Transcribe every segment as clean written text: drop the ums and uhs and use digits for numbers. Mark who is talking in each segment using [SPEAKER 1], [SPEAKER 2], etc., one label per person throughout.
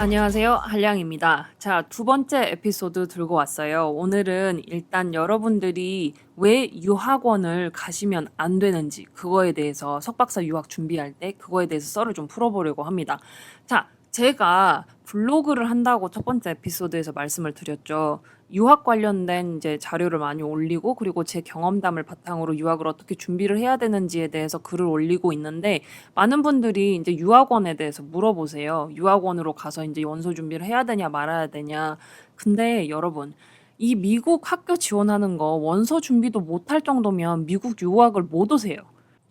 [SPEAKER 1] 안녕하세요. 한량입니다. 자, 두 번째 에피소드 들고 왔어요. 오늘은 일단 여러분들이 왜 유학원을 가시면 안 되는지, 그거에 대해서 석박사 유학 준비할 때 그거에 대해서 썰을 좀 풀어보려고 합니다. 자, 제가 블로그를 한다고 첫 번째 에피소드에서 말씀을 드렸죠. 유학 관련된 이제 자료를 많이 올리고, 그리고 제 경험담을 바탕으로 유학을 어떻게 준비를 해야 되는지에 대해서 글을 올리고 있는데, 많은 분들이 이제 유학원에 대해서 물어보세요. 유학원으로 가서 이제 원서 준비를 해야 되냐 말아야 되냐. 근데 여러분, 이 미국 학교 지원하는 거 원서 준비도 못할 정도면 미국 유학을 못 오세요.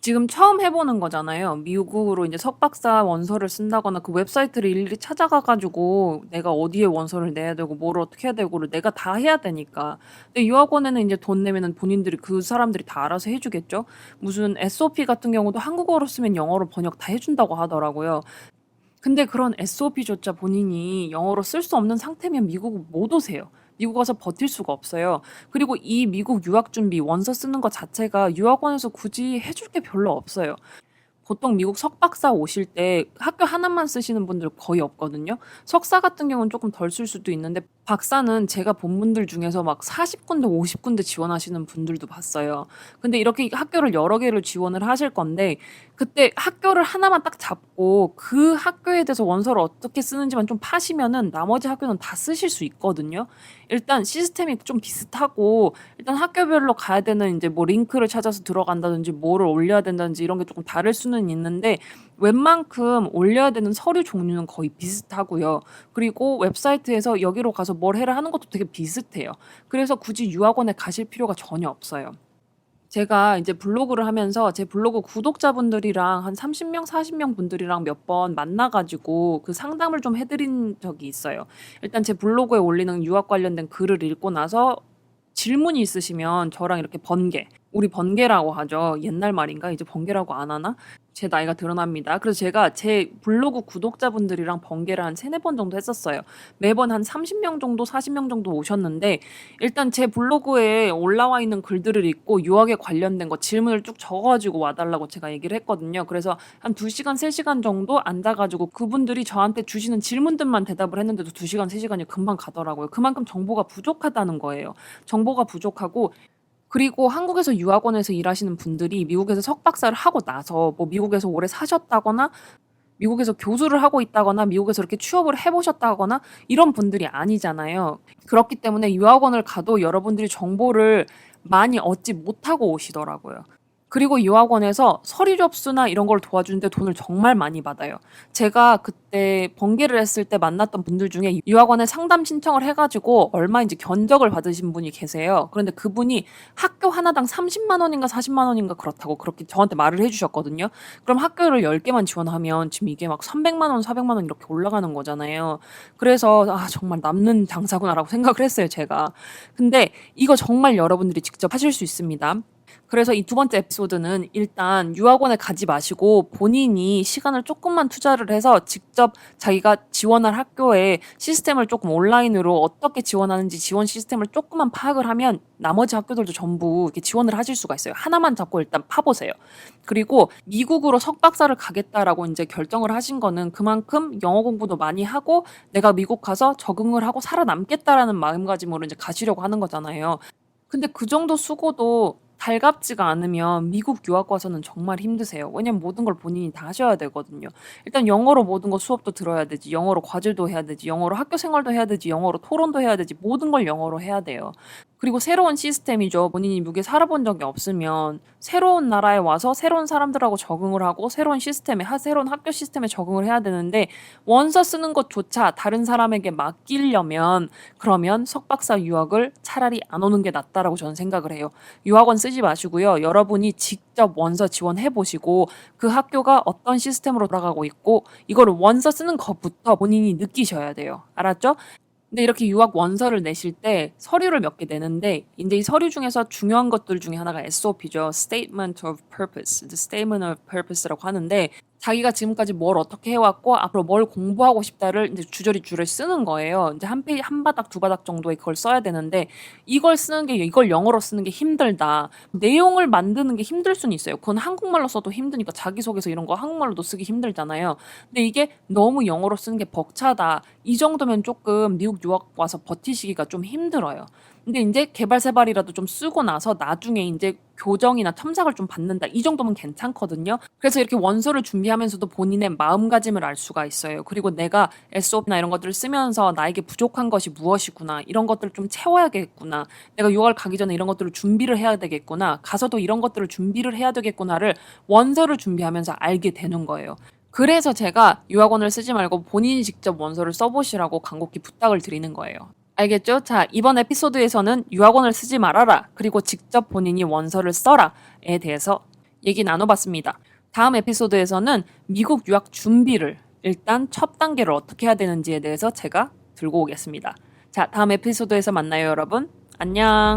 [SPEAKER 1] 지금 처음 해보는 거잖아요. 미국으로 이제 석박사 원서를 쓴다거나 그 웹사이트를 일일이 찾아가가지고 내가 어디에 원서를 내야 되고 뭘 어떻게 해야 되고를 내가 다 해야 되니까. 근데 유학원에는 이제 돈 내면은 본인들이 그 사람들이 다 알아서 해주겠죠. 무슨 SOP 같은 경우도 한국어로 쓰면 영어로 번역 다 해준다고 하더라고요. 근데 그런 SOP조차 본인이 영어로 쓸 수 없는 상태면 미국 못 오세요. 미국 와서 버틸 수가 없어요. 그리고 이 미국 유학 준비 원서 쓰는 것 자체가 유학원에서 굳이 해줄 게 별로 없어요. 보통 미국 석박사 오실 때 학교 하나만 쓰시는 분들 거의 없거든요. 석사 같은 경우는 조금 덜 쓸 수도 있는데 박사는 제가 본 분들 중에서 막 40군데, 50군데 지원하시는 분들도 봤어요. 근데 이렇게 학교를 여러 개를 지원을 하실 건데 그때 학교를 하나만 딱 잡고 그 학교에 대해서 원서를 어떻게 쓰는지만 좀 파시면은 나머지 학교는 다 쓰실 수 있거든요. 일단 시스템이 좀 비슷하고 일단 학교별로 가야 되는 이제 뭐 링크를 찾아서 들어간다든지 뭐를 올려야 된다든지 이런 게 조금 다를 수는 있는데 웬만큼 올려야 되는 서류 종류는 거의 비슷하고요. 그리고 웹사이트에서 여기로 가서 뭘 해라 하는 것도 되게 비슷해요. 그래서 굳이 유학원에 가실 필요가 전혀 없어요. 제가 이제 블로그를 하면서 제 블로그 구독자분들이랑 한 30명, 40명 분들이랑 몇 번 만나가지고 그 상담을 좀 해드린 적이 있어요. 일단 제 블로그에 올리는 유학 관련된 글을 읽고 나서 질문이 있으시면 저랑 이렇게 번개, 우리 번개라고 하죠. 옛날 말인가? 이제 번개라고 안 하나? 제 나이가 드러납니다. 그래서 제가 제 블로그 구독자분들이랑 번개를 한 세네 번 정도 했었어요. 매번 한 30명 정도, 40명 정도 오셨는데 일단 제 블로그에 올라와 있는 글들을 읽고 유학에 관련된 거 질문을 쭉 적어가지고 와달라고 제가 얘기를 했거든요. 그래서 한 2시간, 3시간 정도 앉아가지고 그분들이 저한테 주시는 질문들만 대답을 했는데도 2시간, 3시간이 금방 가더라고요. 그만큼 정보가 부족하다는 거예요. 정보가 부족하고 그리고 한국에서 유학원에서 일하시는 분들이 미국에서 석박사를 하고 나서 뭐 미국에서 오래 사셨다거나 미국에서 교수를 하고 있다거나 미국에서 이렇게 취업을 해보셨다거나 이런 분들이 아니잖아요. 그렇기 때문에 유학원을 가도 여러분들이 정보를 많이 얻지 못하고 오시더라고요. 그리고 유학원에서 서류 접수나 이런 걸 도와주는데 돈을 정말 많이 받아요. 제가 그때 번개를 했을 때 만났던 분들 중에 유학원에 상담 신청을 해가지고 얼마인지 견적을 받으신 분이 계세요. 그런데 그분이 학교 하나당 30만 원인가 40만 원인가 그렇다고 그렇게 저한테 말을 해주셨거든요. 그럼 학교를 10개만 지원하면 지금 이게 막 300만 원, 400만 원 이렇게 올라가는 거잖아요. 그래서 정말 남는 장사구나라고 생각을 했어요, 제가. 근데 이거 정말 여러분들이 직접 하실 수 있습니다. 그래서 이 두 번째 에피소드는 일단 유학원에 가지 마시고 본인이 시간을 조금만 투자를 해서 직접 자기가 지원할 학교에 시스템을 조금 온라인으로 어떻게 지원하는지 지원 시스템을 조금만 파악을 하면 나머지 학교들도 전부 이렇게 지원을 하실 수가 있어요. 하나만 잡고 일단 파보세요. 그리고 미국으로 석박사를 가겠다라고 이제 결정을 하신 거는 그만큼 영어 공부도 많이 하고 내가 미국 가서 적응을 하고 살아남겠다라는 마음가짐으로 이제 가시려고 하는 거잖아요. 근데 그 정도 수고도 달갑지가 않으면 미국 유학 와서는 정말 힘드세요. 왜냐면 모든 걸 본인이 다 하셔야 되거든요. 일단 영어로 모든 거 수업도 들어야 되지, 영어로 과제도 해야 되지, 영어로 학교 생활도 해야 되지, 영어로 토론도 해야 되지, 모든 걸 영어로 해야 돼요. 그리고 새로운 시스템이죠. 본인이 미국에 살아본 적이 없으면 새로운 나라에 와서 새로운 사람들하고 적응을 하고 새로운 시스템에, 새로운 학교 시스템에 적응을 해야 되는데 원서 쓰는 것조차 다른 사람에게 맡기려면 그러면 석박사 유학을 차라리 안 오는 게 낫다라고 저는 생각을 해요. 유학원 쓰지 마시고요. 여러분이 직접 원서 지원해 보시고 그 학교가 어떤 시스템으로 돌아가고 있고 이거를 원서 쓰는 것부터 본인이 느끼셔야 돼요. 알았죠? 근데 이렇게 유학 원서를 내실 때 서류를 몇 개 내는데 이제 이 서류 중에서 중요한 것들 중에 하나가 SOP죠. Statement of Purpose. Statement of Purpose라고 하는데 자기가 지금까지 뭘 어떻게 해왔고 앞으로 뭘 공부하고 싶다를 이제 주저리 줄을 쓰는 거예요. 이제 한 페이지 한 바닥 두 바닥 정도의 그걸 써야 되는데 이걸 영어로 쓰는 게 힘들다. 내용을 만드는 게 힘들 수는 있어요. 그건 한국말로 써도 힘드니까 자기소개서 이런 거 한국말로도 쓰기 힘들잖아요. 근데 이게 너무 영어로 쓰는 게 벅차다. 이 정도면 조금 미국 유학 와서 버티시기가 좀 힘들어요. 근데 이제 개발세발이라도 좀 쓰고 나서 나중에 이제 교정이나 첨삭을 좀 받는다. 이 정도면 괜찮거든요. 그래서 이렇게 원서를 준비하면서도 본인의 마음가짐을 알 수가 있어요. 그리고 내가 SOP나 이런 것들을 쓰면서 나에게 부족한 것이 무엇이구나. 이런 것들을 좀 채워야겠구나. 내가 유학을 가기 전에 이런 것들을 준비를 해야 되겠구나. 가서도 이런 것들을 준비를 해야 되겠구나를 원서를 준비하면서 알게 되는 거예요. 그래서 제가 유학원을 쓰지 말고 본인이 직접 원서를 써보시라고 간곡히 부탁을 드리는 거예요. 알겠죠? 자, 이번 에피소드에서는 유학원을 쓰지 말아라. 그리고 직접 본인이 원서를 써라에 대해서 얘기 나눠봤습니다. 다음 에피소드에서는 미국 유학 준비를 일단 첫 단계를 어떻게 해야 되는지에 대해서 제가 들고 오겠습니다. 자, 다음 에피소드에서 만나요, 여러분. 안녕.